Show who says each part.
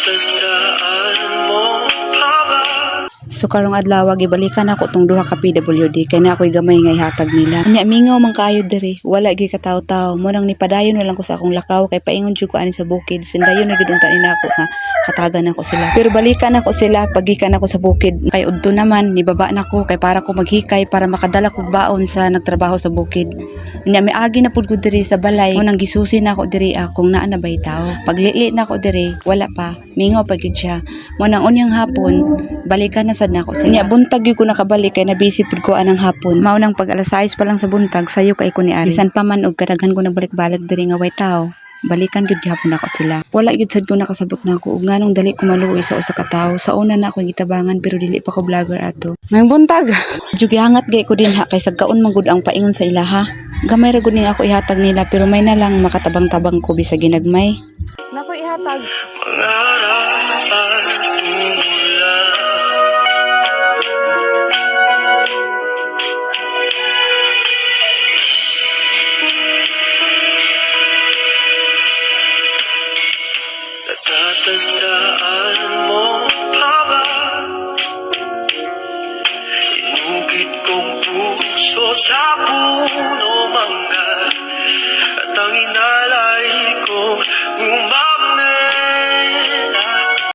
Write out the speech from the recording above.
Speaker 1: Natatandaan mo pa ba?
Speaker 2: So karong adlaw gibalikan ako tong duha ka PWD kay na ako'y gamay nga ihatag nila. Nya mingaw man kaayo diri, wala gyud ka taw-taw. Mo nang nipadayon na lang ko sa akong lakaw kay paingon jud ko ani sa bukid. Sindayon na gid unta nila ako nga hatagan ako sila. Pero balikan ako sila pagikan ako sa bukid. Kay udto naman nibaba na ko kay para ko maghikay para makadala ko baon sa nagtrabaho sa bukid. Nya may agi na pud ko diri sa balay. Mo nang gisusi na ako diri kung naa na bay tawo. Paglili na ako diri, wala pa. Mingaw pa gyud siya. Mo nang unyang hapon balikan na sad nako sila. Buntag gyud ko nakabalik kay na busy pud ko anang hapon. Mao nang pag alas 6 pa lang sa buntag sayo kay ko ni Ari. Bisan pa man og kadaghan ko nagbalik-balik diri nga way tao. Balikan gyud gihapon ako sila. Wala gyud sad ko nakasabot nako ug nganong dali ko maluoy sa usa ka tawo. Sa una na ako gitabangan pero dili pa ko vlogger ato. Mayong buntag. Jud gihangat gay ko din ha kay sagkaon man gud ang paingon sa ilaha. Gamay ra gud ni ako ihatag nila pero may na lang makatabang-tabang ko bisag ginagmay. Nako ihatag.
Speaker 1: Natatandaan mo pa ba? Inugit kong puso sa puno mangga at ang ina